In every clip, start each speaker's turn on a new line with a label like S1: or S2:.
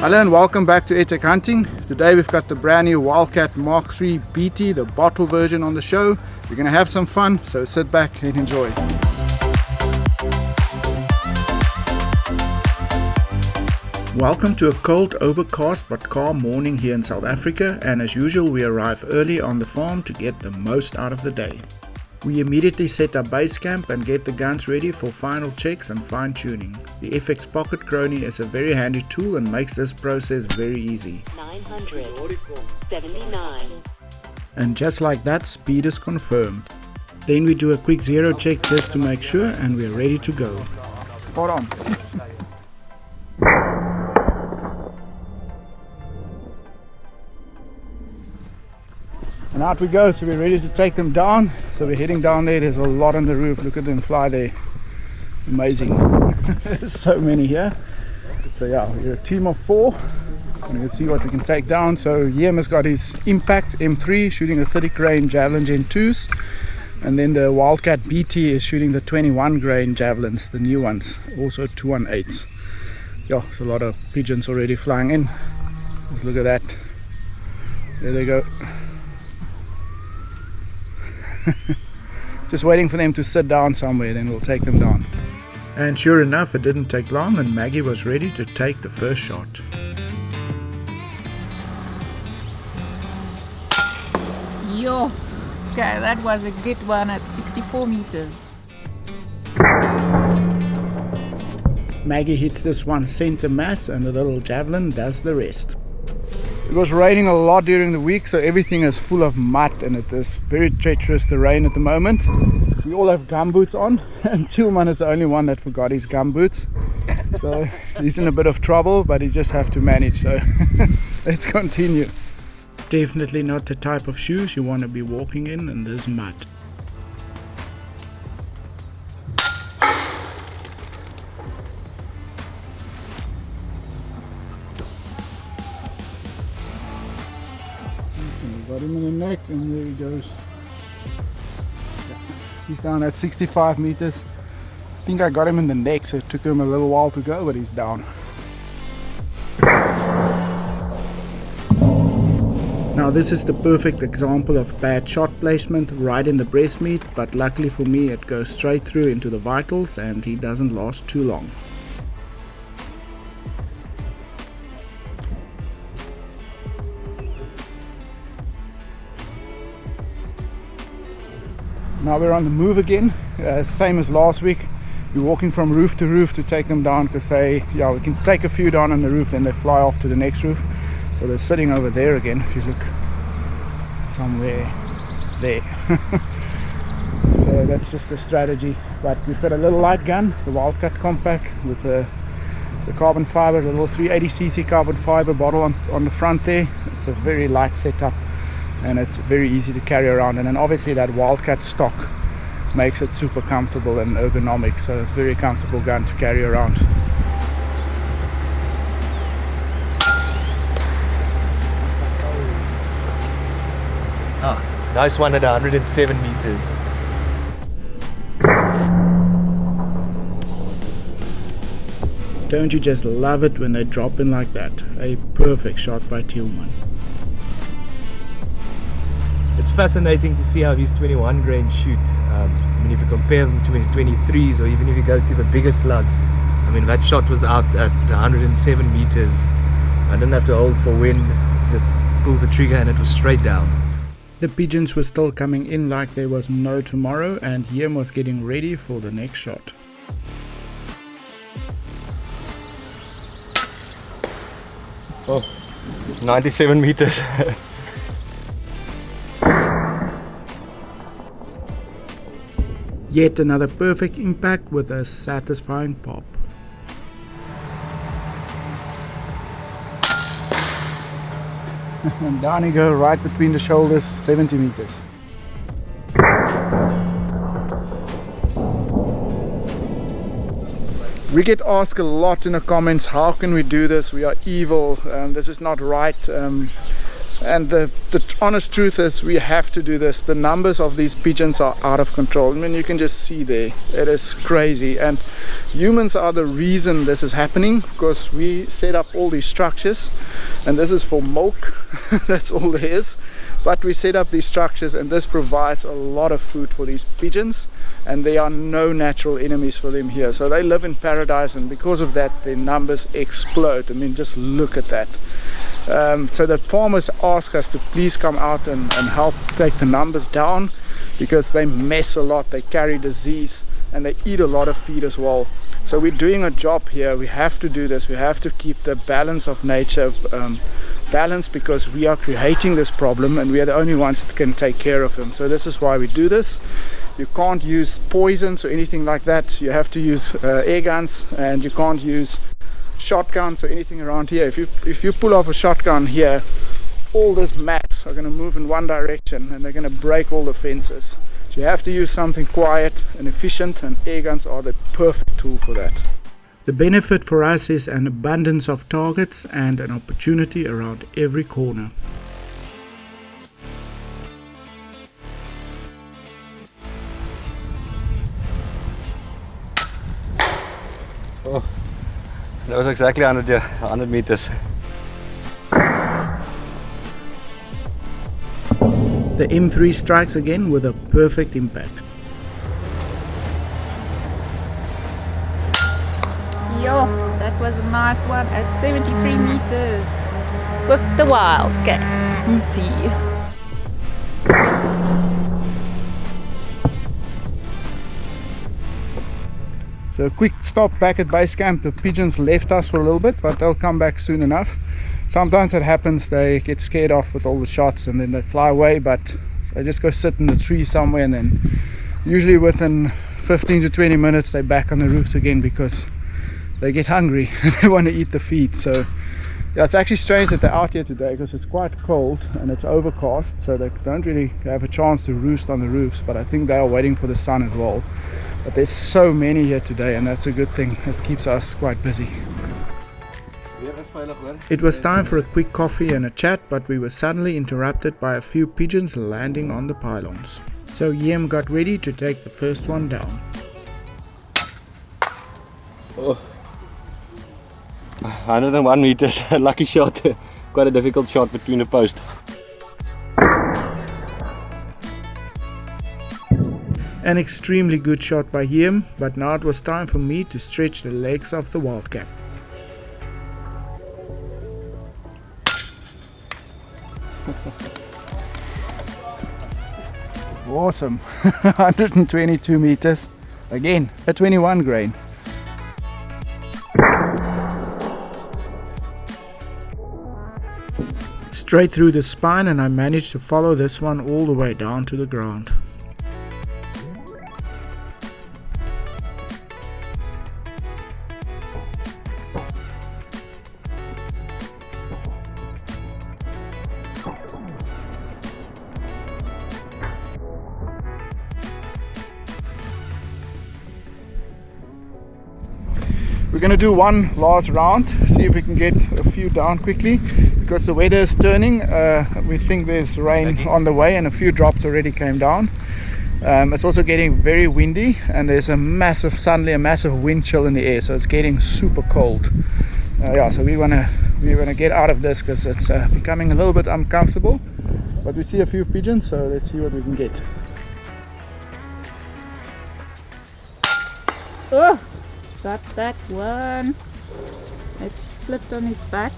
S1: Hello and welcome back to AirTac Hunting. Today we've got the brand new Wildcat MK3 BT, the bottle version on the show. We're going to have some fun, so sit back and enjoy. Welcome to a cold, overcast but calm morning here in South Africa, and as usual we arrive early on the farm to get the most out of the day. We immediately set up base camp and get the guns ready for final checks and fine tuning. The FX Pocket Crony is a very handy tool and makes this process very easy. 979. And just like that, speed is confirmed. Then we do a quick zero check just to make sure and we're ready to go. Spot on. And out we go, so we're ready to take them down. So we're heading down there. There's a lot on the roof. Look at them fly there. Amazing. There's so many here. So yeah, we're a team of 4 and we'll see what we can take down. So Yem has got his Impact M3 shooting the 30 grain Javelin Gen 2s, and then the Wildcat BT is shooting the 21 grain Javelins, the new ones, also 218s. Yeah, there's a lot of pigeons already flying in. Let's look at that. There they go. Just waiting for them to sit down somewhere, then we'll take them down. And sure enough, it didn't take long and Maggie was ready to take the first shot.
S2: Yo, okay, that was a good one at 64 meters.
S1: Maggie hits this one center mass and the little Javelin does the rest. It was raining a lot during the week, so everything is full of mud and it is very treacherous terrain at the moment. We all have gumboots on and Tilman is the only one that forgot his gumboots. So he's in a bit of trouble, but he just have to manage, so let's continue. Definitely not the type of shoes you want to be walking in this mud. Got him in the neck and there he goes. He's down at 65 meters. I think I got him in the neck, so it took him a little while to go, but he's down. Now this is the perfect example of bad shot placement right in the breast meat, but luckily for me it goes straight through into the vitals and he doesn't last too long. Now we're on the move again, same as last week. We're walking from roof to roof to take them down, because we can take a few down on the roof, then they fly off to the next roof. So they're sitting over there again, if you look somewhere there. So that's just the strategy. But we've got a little light gun, the Wildcat Compact, with the carbon fiber, the little 380cc carbon fiber bottle on the front there. It's a very light setup and it's very easy to carry around, and then obviously that Wildcat stock makes it super comfortable and ergonomic, so it's a very comfortable gun to carry around.
S3: Ah, nice one at 107 meters.
S1: Don't you just love it when they drop in like that? A perfect shot by Tilman.
S3: It's fascinating to see how these 21 grain shoot. I mean, if you compare them to 23s, or even if you go to the bigger slugs, I mean, that shot was out at 107 meters. I didn't have to hold for wind, just pulled the trigger and it was straight down.
S1: The pigeons were still coming in like there was no tomorrow, and Yem was getting ready for the next shot.
S3: Oh, 97 meters.
S1: Yet another perfect impact with a satisfying pop. And down you go, right between the shoulders, 70 meters. We get asked a lot in the comments, how can we do this? We are evil, this is not right. And the honest truth is we have to do this. The numbers of these pigeons are out of control. I mean, you can just see there, it is crazy. And humans are the reason this is happening, because we set up all these structures, and this is for milk. That's all there is. But we set up these structures, and this provides a lot of food for these pigeons, and there are no natural enemies for them here. So they live in paradise, and because of that their numbers explode. I mean, just look at that. So the farmers ask us to please come out and help take the numbers down, because they mess a lot, they carry disease, and they eat a lot of feed as well. So we're doing a job here. We have to do this. We have to keep the balance of nature balanced, because we are creating this problem and we are the only ones that can take care of them. So this is why we do this. You can't use poisons or anything like that. You have to use air guns, and you can't use shotguns or anything around here. If you pull off a shotgun here, all these mats are going to move in one direction and they're going to break all the fences. So you have to use something quiet and efficient, and air guns are the perfect tool for that. The benefit for us is an abundance of targets and an opportunity around every corner.
S4: Oh, that was exactly 100 meters.
S1: The M3 strikes again with a perfect impact.
S2: Yo, that was a nice one at 73 meters with the Wildcat BT.
S1: So a quick stop back at base camp. The pigeons left us for a little bit, but they'll come back soon enough. Sometimes it happens, they get scared off with all the shots and then they fly away, but they just go sit in the tree somewhere, and then usually within 15 to 20 minutes they're back on the roofs again, because they get hungry and they want to eat the feed. So yeah, it's actually strange that they're out here today, because it's quite cold and it's overcast, so they don't really have a chance to roost on the roofs, but I think they are waiting for the sun as well. But there's so many here today, and that's a good thing. It keeps us quite busy. It was time for a quick coffee and a chat, but we were suddenly interrupted by a few pigeons landing on the pylons. So Yem got ready to take the first one down.
S4: Oh. 101 meters, lucky shot. Quite a difficult shot between the post.
S1: An extremely good shot by him, but now it was time for me to stretch the legs of the Wildcat. Awesome. 122 meters. Again, a 21 grain. Straight through the spine, and I managed to follow this one all the way down to the ground. We're going to do one last round, see if we can get a few down quickly, because the weather is turning. We think there's rain on the way, and a few drops already came down. It's also getting very windy, and there's suddenly a massive wind chill in the air, so it's getting super cold. Yeah, so we want to get out of this, because it's becoming a little bit uncomfortable. But we see a few pigeons, so let's see what we can get.
S2: Oh, got that one. It's flipped on its back.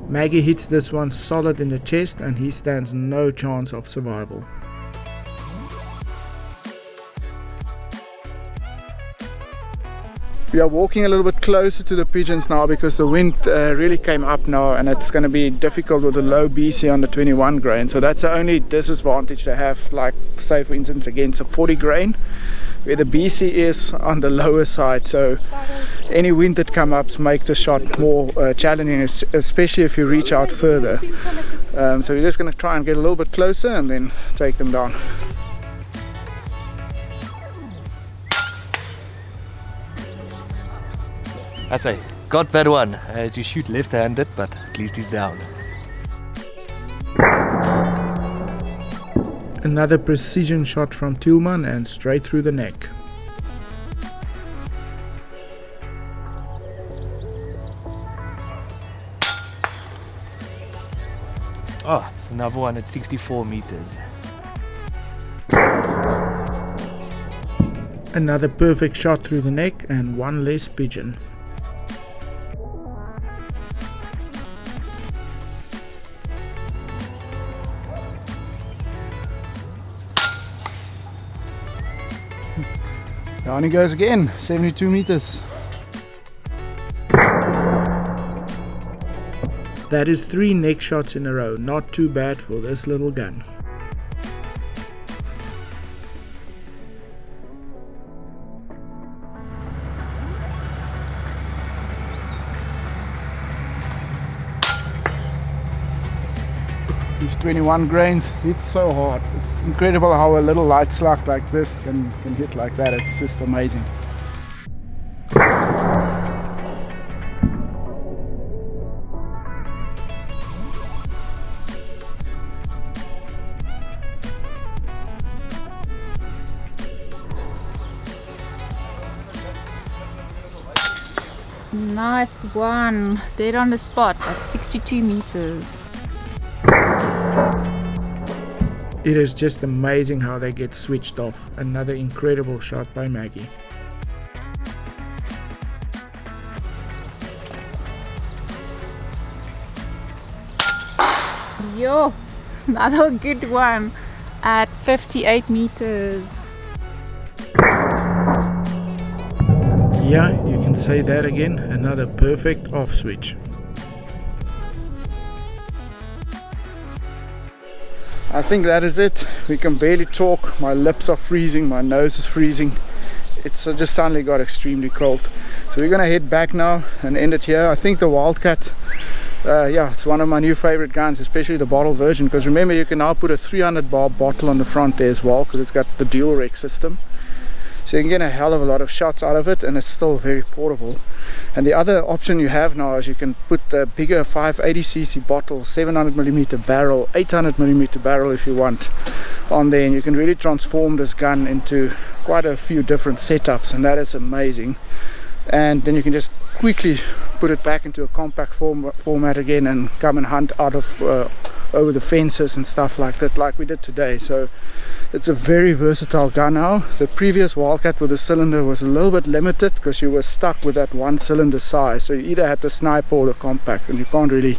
S1: Maggie hits this one solid in the chest, and he stands no chance of survival. We are walking a little bit closer to the pigeons now, because the wind really came up now, and it's going to be difficult with the low BC on the 21 grain. So that's the only disadvantage they have, like say for instance against a 40 grain, where the BC is on the lower side. So any wind that comes up make the shot more challenging, especially if you reach out further. So we're just going to try and get a little bit closer and then take them down.
S4: I say,
S3: got that one. I had to shoot left-handed, but at least he's down.
S1: Another precision shot from Tillman and straight through the neck.
S3: Oh, it's another one at 64 meters.
S1: Another perfect shot through the neck and one less pigeon. Down he goes again, 72 meters. That is 3 neck shots in a row, not too bad for this little gun. These 21 grains hit so hard. It's incredible how a little light slug like this can hit like that. It's just amazing.
S2: Nice one, dead on the spot at 62 meters.
S1: It is just amazing how they get switched off. Another incredible shot by Maggie.
S2: Yo, another good one at 58 meters.
S1: Yeah, you can say that again. Another perfect off switch. I think that is it. We can barely talk. My lips are freezing, my nose is freezing. It's just suddenly got extremely cold. So we're gonna head back now and end it here. I think the Wildcat, yeah, it's one of my new favorite guns, especially the bottle version, because remember you can now put a 300 bar bottle on the front there as well, because it's got the dual rec system. So you can get a hell of a lot of shots out of it, and it's still very portable. And the other option you have now is you can put the bigger 580cc bottle, 700mm barrel, 800mm barrel if you want on there, and you can really transform this gun into quite a few different setups, and that is amazing. And then you can just quickly put it back into a compact format again and come and hunt out of over the fences and stuff like that, like we did today. So it's a very versatile gun now. The previous Wildcat with the cylinder was a little bit limited because you were stuck with that one cylinder size, so you either had the sniper or the compact, and you can't really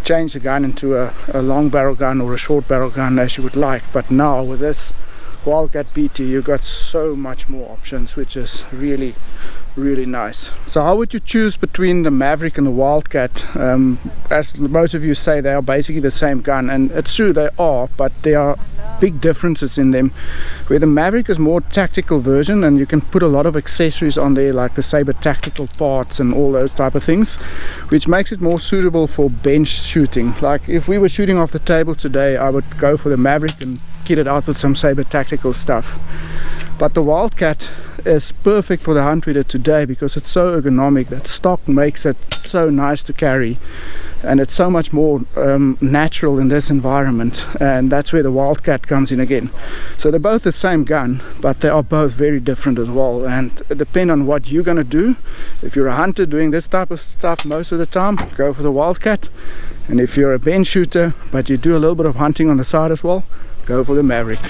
S1: change the gun into a long barrel gun or a short barrel gun as you would like. But now with this Wildcat BT you got so much more options, which is really nice. So how would you choose between the Maverick and the Wildcat? As most of you say, they are basically the same gun, and it's true they are, but there are big differences in them, where the Maverick is more tactical version and you can put a lot of accessories on there, like the Saber tactical parts and all those type of things, which makes it more suitable for bench shooting. Like if we were shooting off the table today, I would go for the Maverick and kit it out with some Saber tactical stuff. But the Wildcat is perfect for the hunt we did today because it's so ergonomic. That stock makes it so nice to carry, and it's so much more natural in this environment, and that's where the Wildcat comes in again. So they're both the same gun, but they are both very different as well, and it depends on what you're going to do. If you're a hunter doing this type of stuff most of the time, go for the Wildcat, and if you're a bench shooter but you do a little bit of hunting on the side as well, go for the Maverick.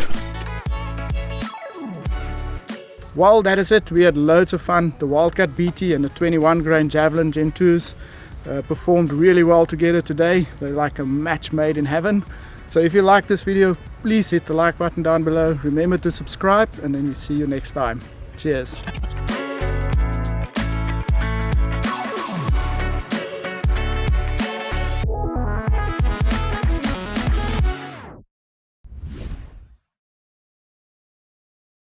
S1: Well, that is it. We had loads of fun. The Wildcat BT and the 21 grain Javelin Gen 2s performed really well together today. They're like a match made in heaven. So if you like this video, please hit the like button down below. Remember to subscribe, and then see you next time. Cheers.